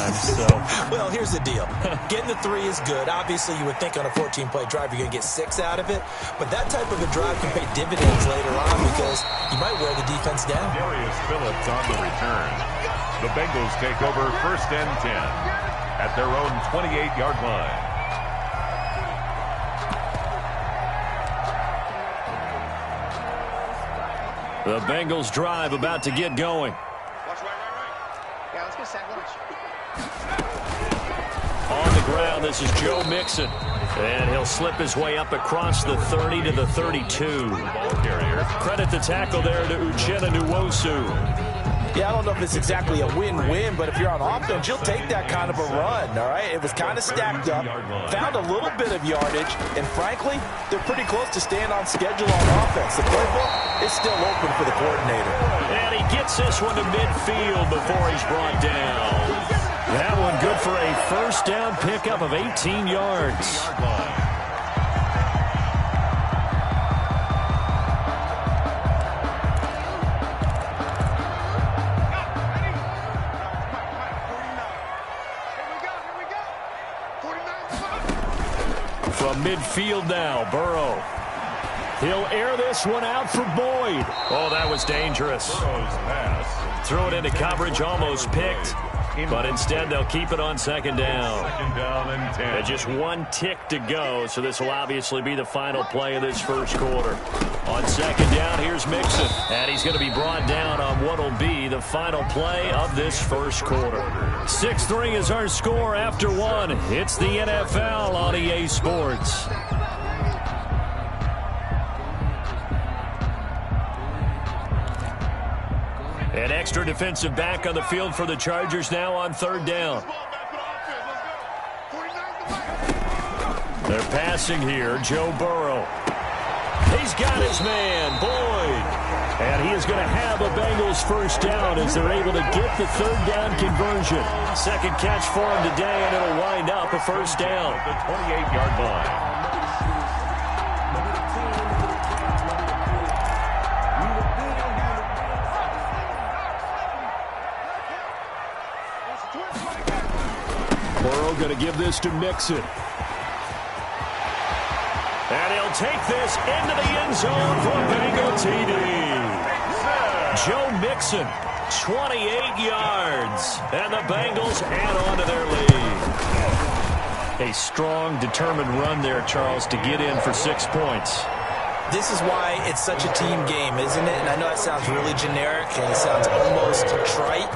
times. So. Well, here's the deal. Getting the 3 is good. Obviously, you would think on a 14-play drive you're going to get 6 out of it. But that type of a drive can pay dividends later on because you might wear the defense down. Darius Phillips on the return. The Bengals take over 1st and 10 at their own 28-yard line. The Bengals drive about to get going. Watch right. Yeah, let's get set. On the ground, this is Joe Mixon. And he'll slip his way up across the 30 to the 32. Ball carrier. Credit the tackle there to Uchenna Nwosu. Yeah, I don't know if it's exactly a win-win, but if you're on offense, you'll take that kind of a run, all right? It was kind of stacked up, found a little bit of yardage, and frankly, they're pretty close to staying on schedule on offense. The playbook is still open for the coordinator. And he gets this one to midfield before he's brought down. That one good for a first down pickup of 18 yards. From midfield now, Burrow. He'll air this one out for Boyd. Oh, that was dangerous. Burrow's pass. Throw it into coverage, almost picked. But instead, they'll keep it on 2nd down. 2nd down and 10. And just 1 tick to go, so this will obviously be the final play of this first quarter. On 2nd down, here's Mixon. And he's going to be brought down on what will be the final play of this first quarter. 6-3 is our score after 1. It's the NFL on EA Sports. An extra defensive back on the field for the Chargers now on 3rd down. They're passing here. Joe Burrow. He's got his man, Boyd. And he is going to have a Bengals first down as they're able to get the 3rd down conversion. 2nd catch for him today, and it'll wind up a first down. The 28-yard line. Burrow going to give this to Mixon. And he'll take this into the end zone for a Bengal TD. Joe Mixon, 28 yards. And the Bengals add on to their lead. A strong, determined run there, Charles, to get in for 6 points. This is why it's such a team game, isn't it? And I know that sounds really generic and it sounds almost trite.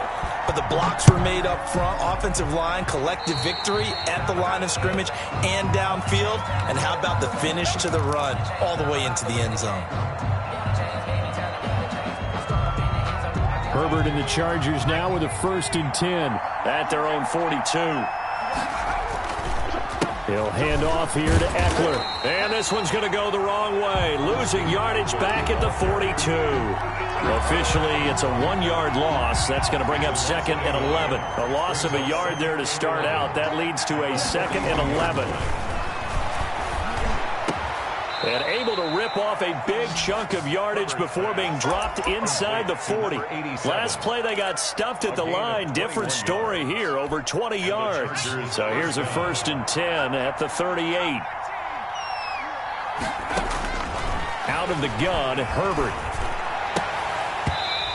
But the blocks were made up front, offensive line, collective victory at the line of scrimmage and downfield. And how about the finish to the run all the way into the end zone? Herbert and the Chargers now with a 1st and 10 at their own 42. He'll hand off here to Eckler. And this one's going to go the wrong way. Losing yardage back at the 42. Officially, it's a 1-yard loss. That's going to bring up 2nd and 11. A loss of a yard there to start out. That leads to a 2nd and 11. And able to rip off a big chunk of yardage before being dropped inside the 40. Last play, they got stuffed at the line. Different story here, over 20 yards. So here's a 1st and 10 at the 38. Out of the gun, Herbert.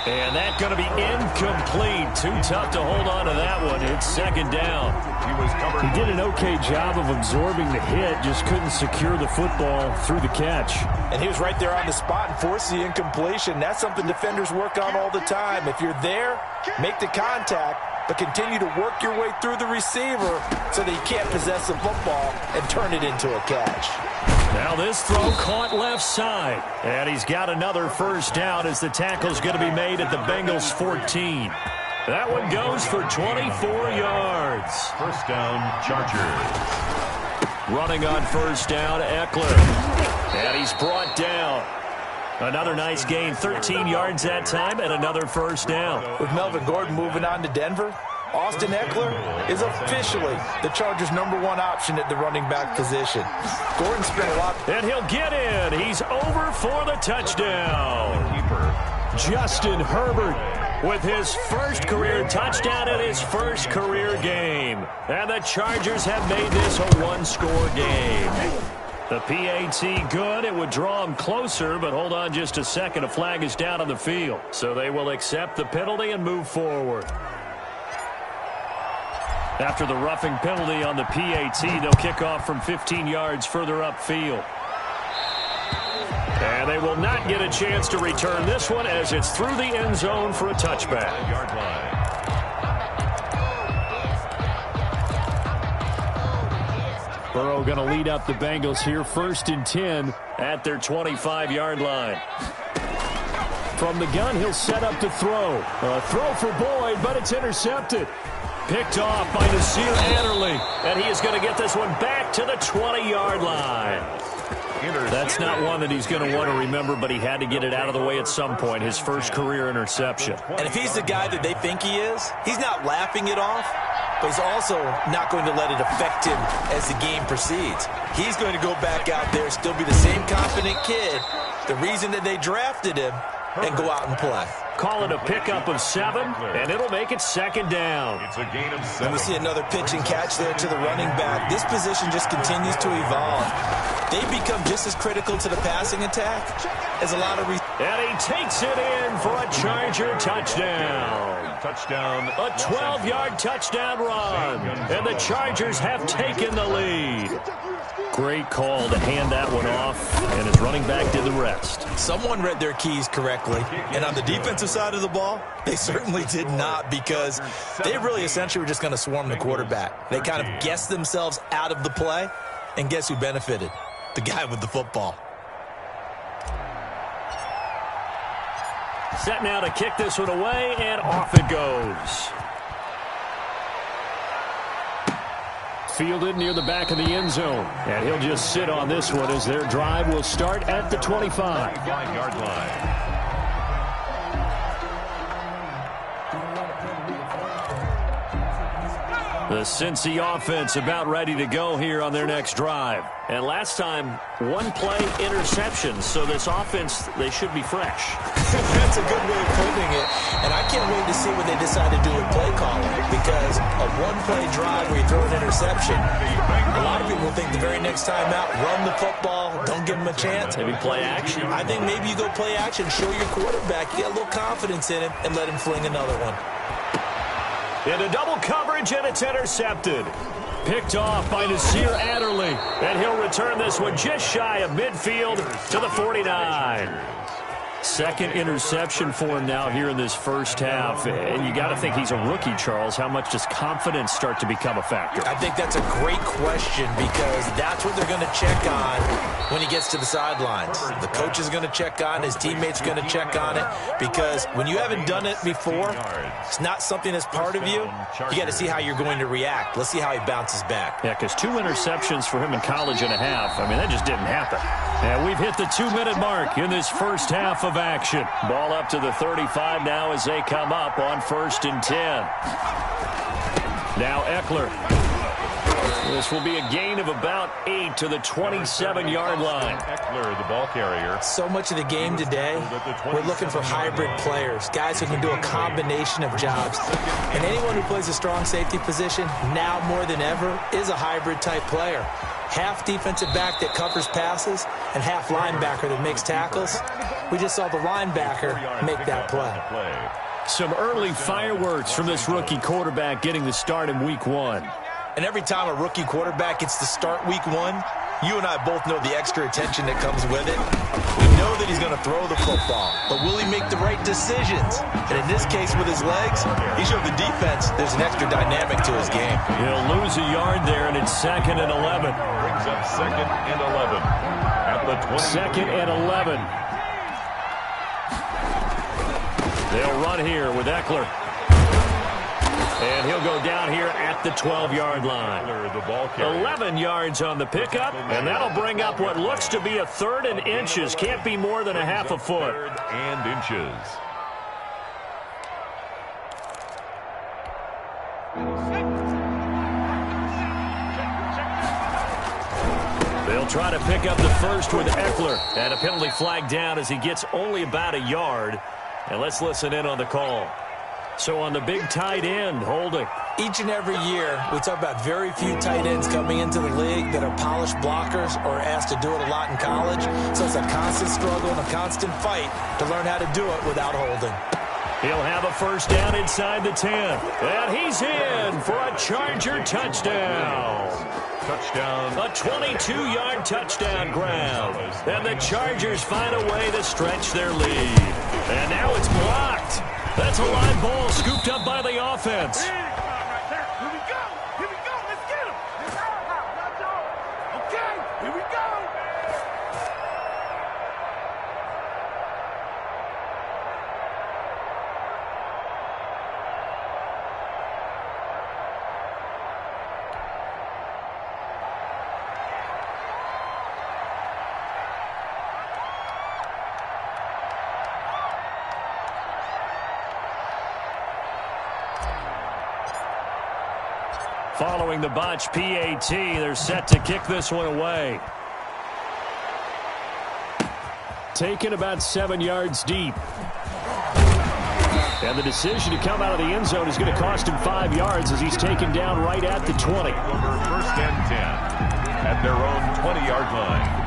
And that's going to be incomplete. Too tough to hold on to that one. It's 2nd down. He did an okay job of absorbing the hit, just couldn't secure the football through the catch. And he was right there on the spot and forced the incompletion. That's something defenders work on all the time. If you're there, make the contact, but continue to work your way through the receiver so that you can't possess the football and turn it into a catch. Now this throw caught left side. And he's got another first down as the tackle's going to be made at the Bengals 14. That one goes for 24 yards. 1st down, Chargers. Running on 1st down, Eckler. And he's brought down. Another nice gain, 13 yards that time, and another 1st down. With Melvin Gordon moving on to Denver, Austin Eckler is officially the Chargers' #1 option at the running back position. Gordon spent a lot. And he'll get in. He's over for the touchdown. Justin Herbert with his first career touchdown in his first career game. And the Chargers have made this a one-score game. The PAT good. It would draw him closer, but hold on just a second. A flag is down on the field. So they will accept the penalty and move forward. After the roughing penalty on the PAT, they'll kick off from 15 yards further upfield. And they will not get a chance to return this one as it's through the end zone for a touchback. Yard line. Burrow going to lead up the Bengals here, 1st and 10 at their 25-yard line. From the gun, he'll set up to throw. A throw for Boyd, but it's intercepted. Picked off by Nasir Adderley, and he is going to get this one back to the 20-yard line. That's not one that he's going to want to remember, but he had to get it out of the way at some point, his first career interception. And if he's the guy that they think he is, he's not laughing it off, but he's also not going to let it affect him as the game proceeds. He's going to go back out there, still be the same confident kid, the reason that they drafted him, and go out and play. Call it a pickup of 7, and it'll make it 2nd down. It's a gain of 7. And we see another pitch and catch there to the running back. This position just continues to evolve. They become just as critical to the passing attack as a lot of... And he takes it in for a Charger touchdown. Touchdown. A 12-yard touchdown run. And the Chargers have taken the lead. Great call to hand that one off, and his running back did the rest. Someone read their keys correctly, and on the defensive side of the ball, they certainly did not, because they really essentially were just going to swarm the quarterback. They kind of guessed themselves out of the play, and guess who benefited? The guy with the football. Set now to kick this one away, and off it goes. Fielded near the back of the end zone. And he'll just sit on this one as their drive will start at the 25. 5-yard line. The Cincy offense about ready to go here on their next drive. And last time, one-play interception. So this offense, they should be fresh. That's a good way of putting it. And I can't wait to see what they decide to do with play calling. Because a one-play drive where you throw an interception, a lot of people think the very next time out, run the football, don't give them a chance. Maybe play action. I think maybe you go play action, show your quarterback, you get a little confidence in him, and let him fling another one. Into double coverage, and it's intercepted. Picked off by Nasir Adderley. And he'll return this one just shy of midfield to the 49. Second interception for him now here in this first half. And you got to think he's a rookie, Charles. How much does confidence start to become a factor? I think that's a great question, because that's what they're going to check on when he gets to the sidelines. The coach is going to check on, his teammates are going to check on it, because when you haven't done it before, it's not something that's part of you. You got to see how you're going to react. Let's see how he bounces back. Yeah, because 2 interceptions for him in college and a half. I mean, that just didn't happen. And we've hit the 2-minute mark in this first half of action. Ball up to the 35 now as they come up on 1st and 10. Now Eckler. This will be a gain of about 8 to the 27-yard line. Eckler, the ball carrier. So much of the game today, we're looking for hybrid players, guys who can do a combination of jobs. And anyone who plays a strong safety position, now more than ever, is a hybrid type player. Half defensive back that covers passes and half linebacker that makes tackles. We just saw the linebacker make that play. Some early fireworks from this rookie quarterback getting the start in week 1. And every time a rookie quarterback gets to start week 1, you and I both know the extra attention that comes with it. We know that he's going to throw the football, but will he make the right decisions? And in this case, with his legs, he showed the defense there's an extra dynamic to his game. He'll lose a yard there, and it's 2nd and 11. Brings up 2nd and 11 at the 20. 2nd and 11. They'll run here with Eckler. And he'll go down here at the 12-yard line. 11 yards on the pickup, and that'll bring up what looks to be a 3rd and inches. Can't be more than a half a foot. 3rd and inches. They'll try to pick up the first with Eckler. And a penalty flag down as he gets only about a yard. And let's listen in on the call. So on the big tight end, holding. Each and every year, we talk about very few tight ends coming into the league that are polished blockers or asked to do it a lot in college. So it's a constant struggle and a constant fight to learn how to do it without holding. He'll have a first down inside the 10. And he's in for a Charger touchdown. Touchdown. A 22-yard touchdown grab. And the Chargers find a way to stretch their lead. And now it's blocked. That's a line ball scooped up by the offense. Following the botch PAT, they're set to kick this one away. Taken about 7 yards deep. And the decision to come out of the end zone is going to cost him 5 yards as he's taken down right at the 20. Over first and 10 at their own 20-yard line.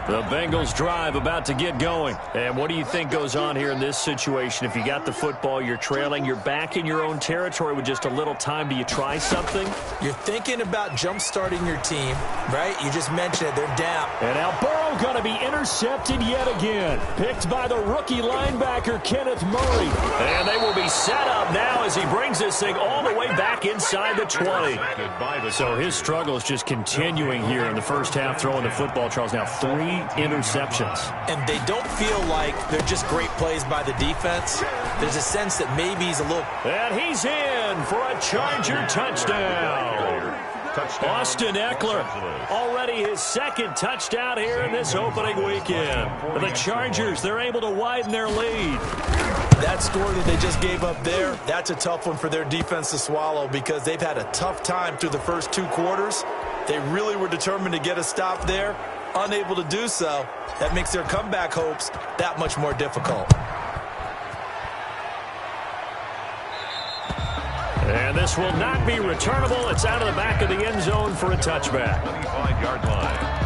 The Bengals drive about to get going. And what do you think goes on here in this situation? If you got the football, you're trailing, you're back in your own territory with just a little time. Do you try something? You're thinking about jump-starting your team, right? You just mentioned it. They're down. And now Burrow going to be intercepted yet again. Picked by the rookie linebacker, Kenneth Murray. And they will be set up now as he brings this thing all the way back inside the 20. So his struggle is just continuing here in the first half, throwing the football. Charles, now 3 interceptions. And they don't feel like they're just great plays by the defense. There's a sense that maybe he's a little... And he's in for a Charger touchdown. Austin Eckler, already his second touchdown here in this opening weekend. The Chargers, they're able to widen their lead. That score that they just gave up there, that's a tough one for their defense to swallow because they've had a tough time through the first 2 quarters. They really were determined to get a stop there. Unable to do so, that makes their comeback hopes that much more difficult. And this will not be returnable. It's out of the back of the end zone for a touchback. 25-yard line.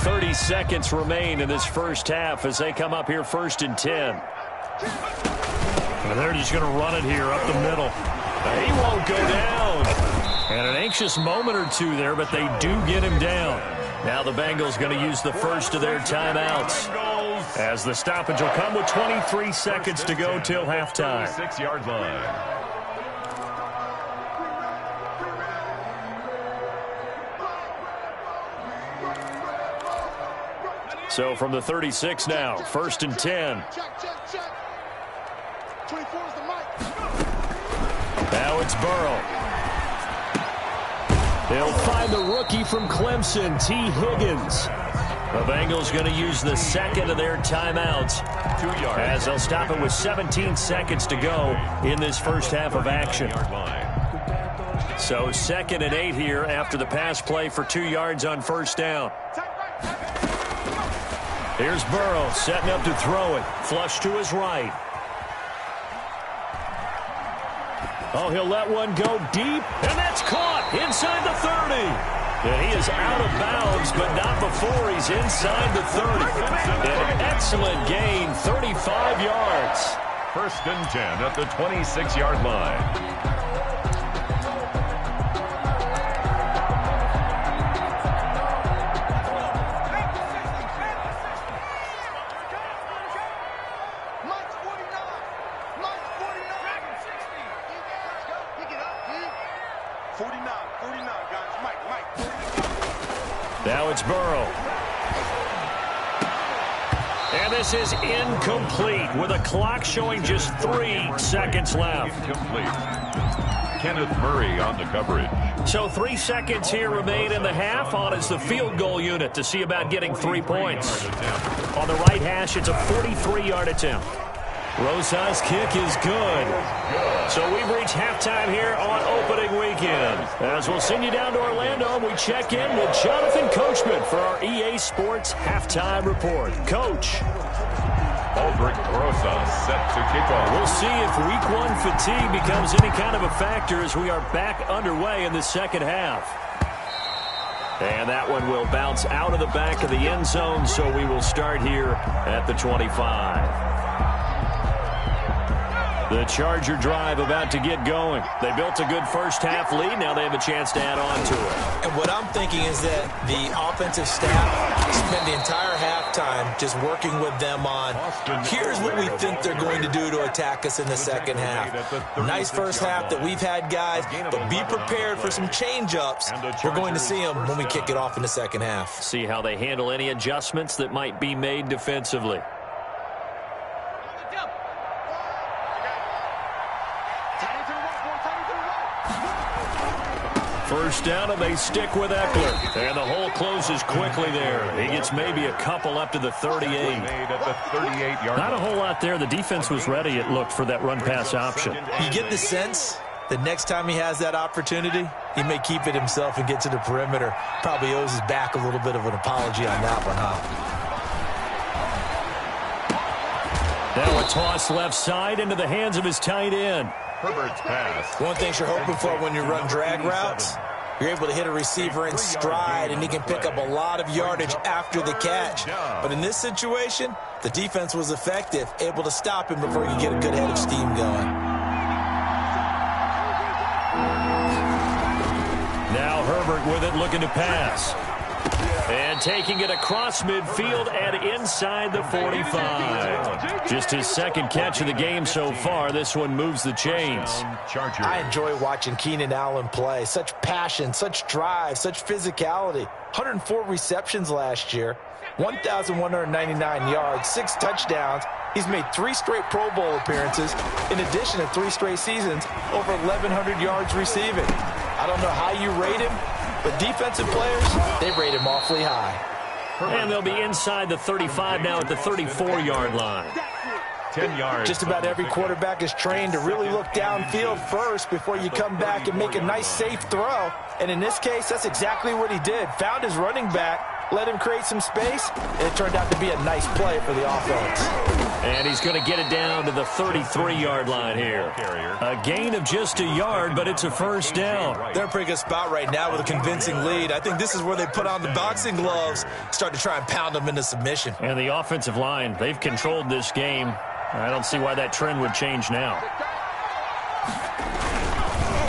30 seconds remain in this first half as they come up here first and 10. And they're just going to run it here up the middle. He won't go down. And an anxious moment or two there, but they do get him down. Now the Bengals going to use the first of their timeouts as the stoppage will come with 23 seconds to go till halftime. 6-yard line. So from the 36 now, first and 10. Now it's Burrow. They'll find the rookie from Clemson, T. Higgins. The Bengals going to use the second of their timeouts 2 yards. as they'll stop it with 17 seconds to go in this first half of action. So 2nd and 8 here after the pass play for 2 yards on first down. Here's Burrow setting up to throw it. Flush to his right. Oh, he'll let one go deep, and that's caught inside the 30. And he is out of bounds, but not before he's inside the 30. An excellent gain, 35 yards. First and 10 at the 26-yard line. Now it's Burrow. And this is incomplete with a clock showing just 3 seconds left. Incomplete. Kenneth Murray on the coverage. So 3 seconds here remain in the half. On is the field goal unit to see about getting 3 points. On the right hash, it's a 43-yard attempt. Rosas' kick is good. So we've reached halftime here on opening weekend. As we'll send you down to Orlando, we check in with Jonathan Coachman for our EA Sports Halftime Report. Coach. Aldrich Rosas set to kick off. We'll see if week 1 fatigue becomes any kind of a factor as we are back underway in the second half. And that one will bounce out of the back of the end zone, so we will start here at the 25. The Charger drive about to get going. They built a good first-half lead. Now they have a chance to add on to it. And what I'm thinking is that the offensive staff spent the entire halftime just working with them on, here's what we think they're going to do to attack us in the second half. Nice first half that we've had, guys, but be prepared for some change-ups. We're going to see them when we kick it off in the second half. See how they handle any adjustments that might be made defensively. First down, and they stick with Eckler. And the hole closes quickly there. He gets maybe a couple up to the 38. Not a whole lot there. The defense was ready, it looked, for that run-pass option. You get the sense that next time he has that opportunity, he may keep it himself and get to the perimeter. Probably owes his back a little bit of an apology on that one, huh? Now a toss left side into the hands of his tight end. Herbert's pass. One thing you're hoping for when you run drag routes, you're able to hit a receiver in stride, and he can pick up a lot of yardage after the catch. But in this situation, the defense was effective, able to stop him before you get a good head of steam going. Now Herbert with it, looking to pass. And taking it across midfield and inside the 45. Just his second catch of the game so far. This one moves the chains. I enjoy watching Keenan Allen play. Such passion, such drive, such physicality. 104 receptions last year, 1,199 yards, 6 touchdowns. He's made 3 straight Pro Bowl appearances, in addition to 3 straight seasons, over 1,100 yards receiving. I don't know how you rate him, but defensive players, they rate him awfully high. And they'll be inside the 35 now at the 34-yard line. 10 yards. Just about every quarterback is trained to really look downfield first before you come back and make a nice, safe throw. And in this case, that's exactly what he did. Found his running back, let him create some space, and it turned out to be a nice play for the offense. And he's going to get it down to the 33-yard line here. A gain of just a yard, but it's a first down. They're in a pretty good spot right now with a convincing lead. I think this is where they put on the boxing gloves, start to try and pound them into submission. And the offensive line, they've controlled this game. I don't see why that trend would change now.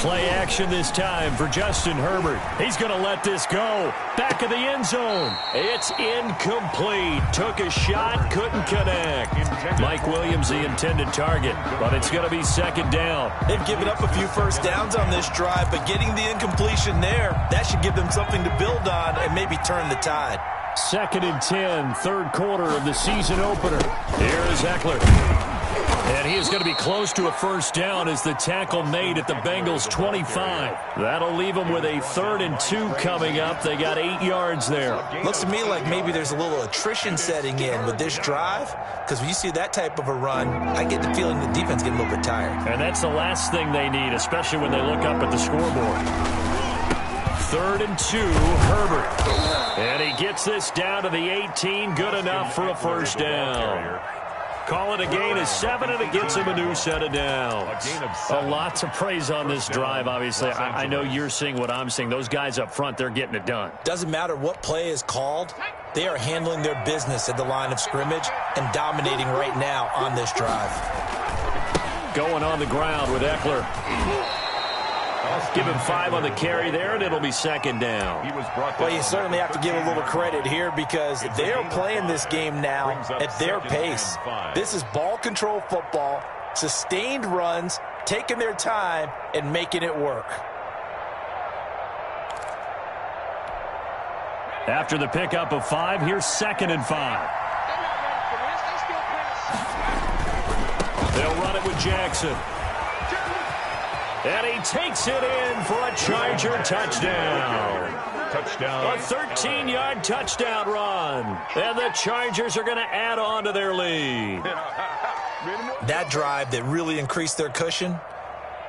Play action this time for Justin Herbert. He's going to let this go. Back of the end zone. It's incomplete. Took a shot, couldn't connect. Mike Williams, the intended target, but it's going to be second down. They've given up a few first downs on this drive, but getting the incompletion there, that should give them something to build on and maybe turn the tide. 2nd and 10, third quarter of the season opener. Here's Eckler. And he is going to be close to a first down as the tackle made at the Bengals' 25. That'll leave them with a 3rd and 2 coming up. They got 8 yards there. Looks to me like maybe there's a little attrition setting in with this drive, because when you see that type of a run, I get the feeling the defense getting a little bit tired. And that's the last thing they need, especially when they look up at the scoreboard. 3rd and 2, Herbert. And he gets this down to the 18, good enough for a first down. Call it a gain of 7, and it gets him a new set of downs. A lot to praise on this drive, obviously. I know you're seeing what I'm seeing. Those guys up front, they're getting it done. Doesn't matter what play is called. They are handling their business at the line of scrimmage and dominating right now on this drive. Going on the ground with Eckler. Give him 5 on the carry there, and it'll be second down. Well, you certainly have to give a little credit here because they are playing this game now at their pace. This is ball control football, sustained runs, taking their time, and making it work. After the pickup of 5, here's 2nd and 5. Jackson. And he takes it in for a Charger touchdown. Touchdown. A 13-yard touchdown run. And the Chargers are going to add on to their lead. That drive that really increased their cushion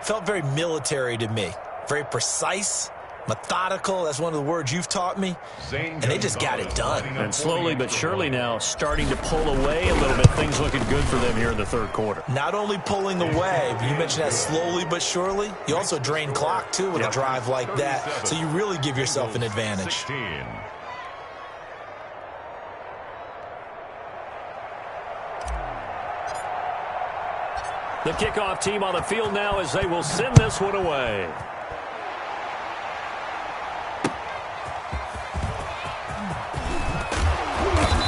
felt very military to me. Very precise, methodical. That's one of the words you've taught me. And they just got it done. And slowly but surely now starting to pull away a little bit. Things looking good for them here in the third quarter. Not only pulling away, but you mentioned that slowly but surely. You also drain clock, too, with a drive like that. So you really give yourself an advantage. 16. The kickoff team on the field now as they will send this one away.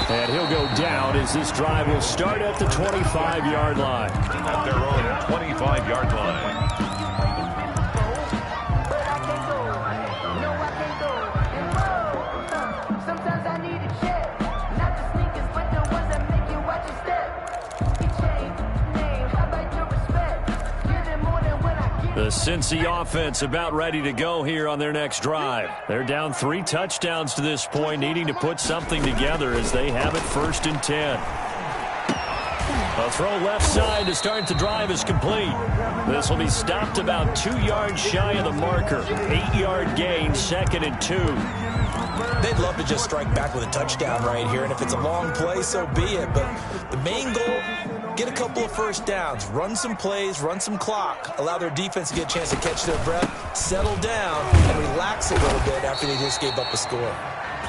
And he'll go down as this drive will start at the 25-yard line. At their own 25-yard line. The Cincy offense about ready to go here on their next drive. They're down 3 touchdowns to this point, needing to put something together as they have it 1st and 10. A throw left side to start the drive is complete. This will be stopped about 2 yards shy of the marker. 8-yard gain, 2nd and 2. They'd love to just strike back with a touchdown right here, and if it's a long play, so be it. But the main goal, get a couple of first downs, run some plays, run some clock, allow their defense to get a chance to catch their breath, settle down, and relax a little bit after they just gave up a score.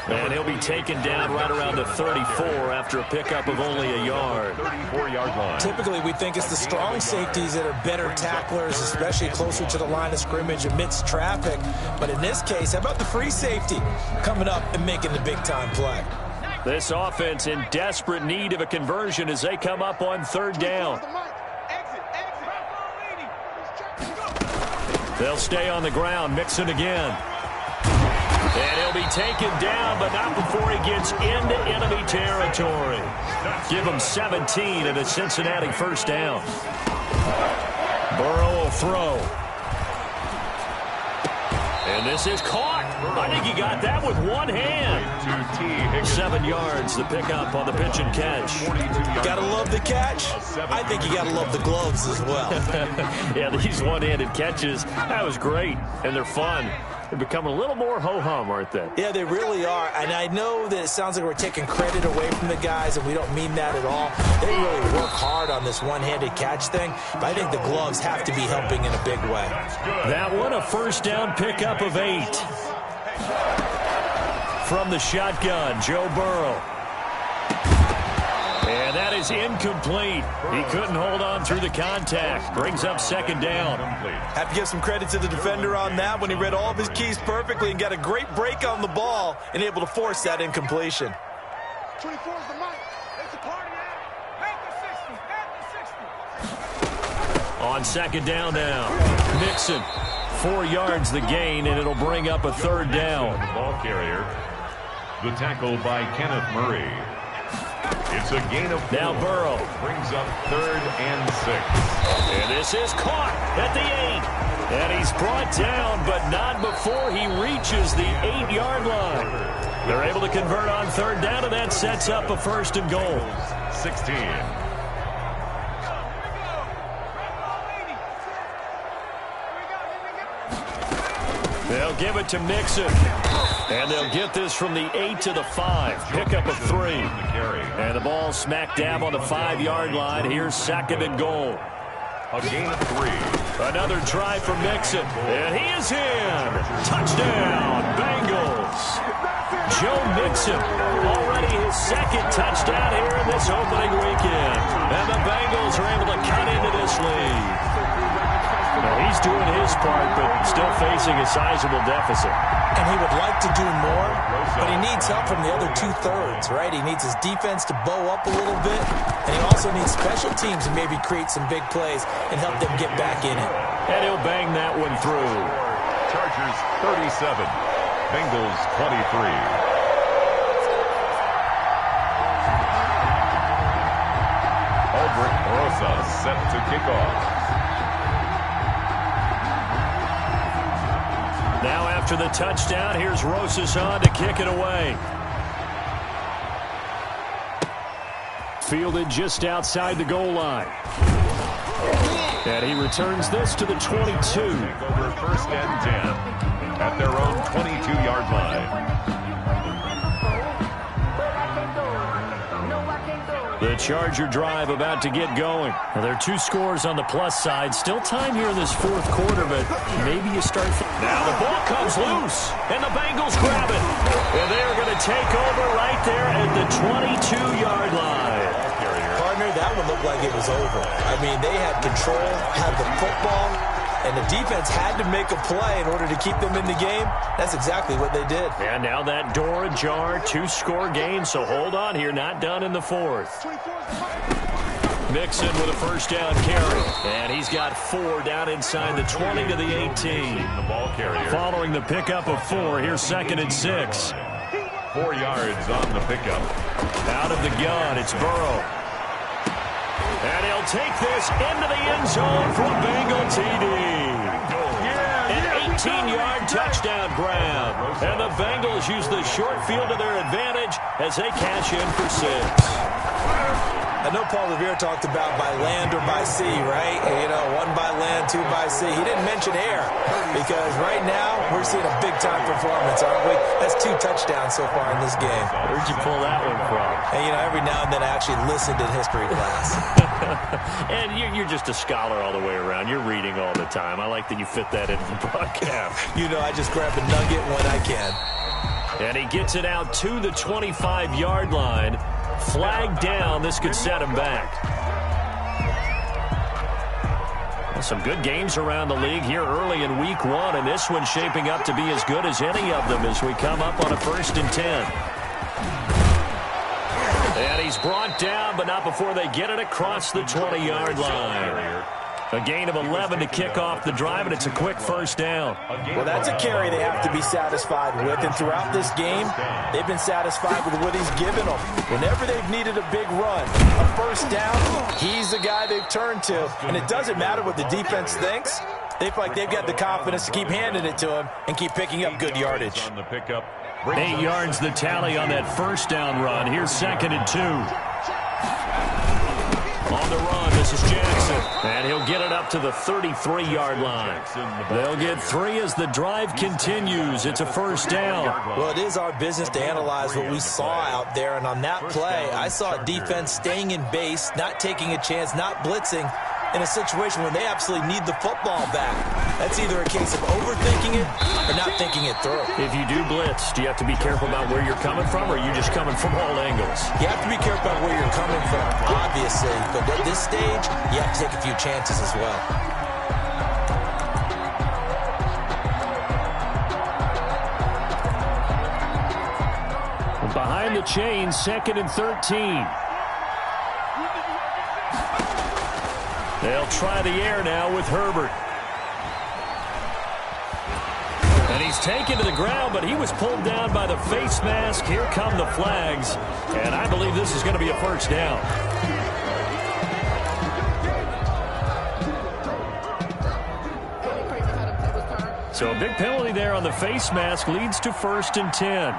And he'll be taken down right around the 34 after a pickup of only a yard. 34-yard line. Typically, we think it's the strong safeties that are better tacklers, especially closer to the line of scrimmage amidst traffic. But in this case, how about the free safety coming up and making the big-time play? This offense in desperate need of a conversion as they come up on 3rd down. They'll stay on the ground, Mixon again. And he'll be taken down, but not before he gets into enemy territory. Give him 17 and a Cincinnati 1st down. Burrow will throw. And this is caught. I think he got that with one hand. 7 yards, the pickup on the pitch and catch. Gotta love the catch. I think you gotta love the gloves as well. Yeah, these one-handed catches, that was great, and they're fun. They're becoming a little more ho-hum, aren't they? Yeah, they really are. And I know that it sounds like we're taking credit away from the guys, and we don't mean that at all. They really work hard on this one-handed catch thing, but I think the gloves have to be helping in a big way. That one, a 1st down pickup of 8. From the shotgun, Joe Burrow. And that is incomplete. He couldn't hold on through the contact. Brings up 2nd down. Have to give some credit to the defender on that when he read all of his keys perfectly and got a great break on the ball and able to force that incompletion. 24 is the mic. It's a party now. On 2nd down now. Mixon, 4 yards the gain, and it'll bring up a 3rd down. Ball carrier. The tackle by Kenneth Murray. It's a gain of 4. Now Burrow. Brings up 3rd and 6. And this is caught at the 8. And he's brought down, but not before he reaches the 8-yard line. They're able to convert on 3rd down, and that sets up a 1st and goal. 16. They'll give it to Mixon. And they'll get this from the 8 to the 5. Pickup of 3. And the ball smack dab on the 5-yard line. Here's 2nd and goal. A gain of 3. Another try for Mixon. And he is in. Touchdown, Bengals. Joe Mixon, already his 2nd touchdown here in this opening weekend. And the Bengals are able to cut into this lead. Now, he's doing his part, but still facing a sizable deficit. And he would like to do more, but he needs help from the other 2/3, right? He needs his defense to bow up a little bit, and he also needs special teams to maybe create some big plays and help them get back in it. And he'll bang that one through. Chargers 37, Bengals 23. Rosa set to kick off. Now after the touchdown, here's Rosas on to kick it away. Fielded just outside the goal line. And he returns this to the 22. Over first and 10 at their own 22-yard line. The Charger drive about to get going. Now, there are 2 scores on the plus side. Still time here in this fourth quarter, but maybe you start. Now the ball comes loose, and the Bengals grab it. And they're going to take over right there at the 22-yard line. Partner, that one looked like it was over. I mean, they had control, had the football, and the defense had to make a play in order to keep them in the game. That's exactly what they did. And now that door ajar, 2-score game, so hold on here, not done in the fourth. Mixon with a first down carry, and he's got 4 down inside the 20 to the 18. The ball carrier. Following the pickup of 4, here's 2nd and 6. 4 yards on the pickup. Out of the gun, it's Burrow. And he'll take this into the end zone for a Bengal TD. An 18-yard touchdown grab. And the Bengals use the short field to their advantage as they cash in for 6. I know Paul Revere talked about by land or by sea, right? You know, 1 by land, 2 by sea. He didn't mention air because right now we're seeing a big-time performance, aren't we? That's 2 touchdowns so far in this game. Where'd you pull that one from? And, you know, every now and then I actually listened in history class. And you're just a scholar all the way around. You're reading all the time. I like that you fit that into the broadcast. You know, I just grab a nugget when I can. And he gets it out to the 25-yard line. Flag down. This could set him back. Well, some good games around the league here early in week 1, and this one's shaping up to be as good as any of them as we come up on a 1st and 10. And he's brought down, but not before they get it across the 20-yard line. A gain of 11 to kick off the drive, and it's a quick first down. Well, that's a carry they have to be satisfied with, and throughout this game, they've been satisfied with what he's given them. Whenever they've needed a big run, a first down, he's the guy they've turned to. And it doesn't matter what the defense thinks. They feel like they've got the confidence to keep handing it to him and keep picking up good yardage. 8 yards the tally on that first down run. Here's 2nd and 2. On the run, this is Jackson. And he'll get it up to the 33-yard line. They'll get 3 as the drive continues. It's a first down. Well, it is our business to analyze what we saw out there. And on that play, I saw a defense staying in base, not taking a chance, not blitzing, in a situation where they absolutely need the football back. That's either a case of overthinking it or not thinking it through. If you do blitz, do you have to be careful about where you're coming from, or are you just coming from all angles? You have to be careful about where you're coming from, obviously. But at this stage, you have to take a few chances as well. Behind the chains, 2nd and 13. They'll try the air now with Herbert. And he's taken to the ground, but he was pulled down by the face mask. Here come the flags. And I believe this is going to be a first down. So a big penalty there on the face mask leads to 1st and 10.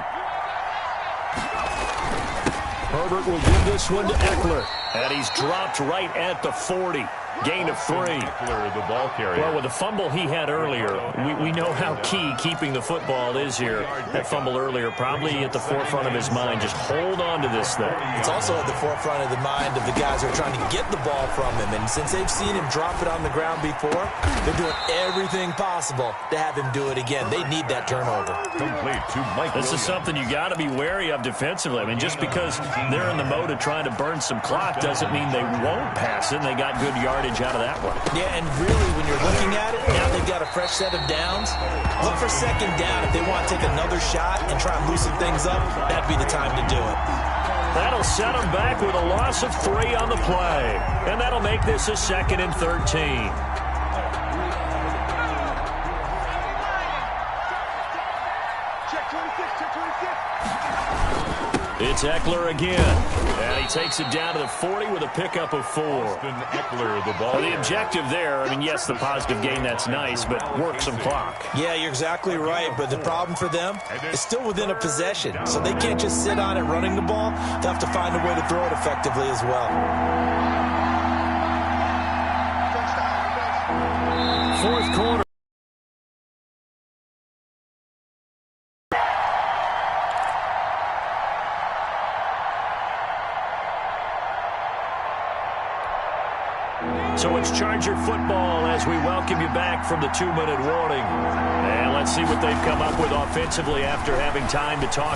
Herbert will give this one to Eckler. And he's dropped right at the 40. Gain of 3. The ball carrier. Well, with the fumble he had earlier, we know how key keeping the football is here. That fumble earlier probably at the forefront of his mind. Just hold on to this thing. It's also at the forefront of the mind of the guys who are trying to get the ball from him. And since they've seen him drop it on the ground before, they're doing everything possible to have him do it again. They need that turnover. Complete to Mike This is something you got to be wary of defensively. I mean, just because they're in the mode of trying to burn some clock doesn't mean they won't pass it. They got good yardage out of that one. Yeah, and really, when you're looking at it, now they've got a fresh set of downs. Look for 2nd down. If they want to take another shot and try and loosen things up, that'd be the time to do it. That'll set them back with a loss of 3 on the play. And that'll make this a 2nd and 13. It's Eckler again. And he takes it down to the 40 with a pickup of 4. Eckler, the ball. Well, the objective there, I mean, yes, the positive gain, that's nice, but work some clock. Yeah, you're exactly right, but the problem for them is still within a possession, so they can't just sit on it running the ball. They'll have to find a way to throw it effectively as well. Fourth quarter. So it's Charger football as we welcome you back from the 2-minute warning. And let's see what they've come up with offensively after having time to talk.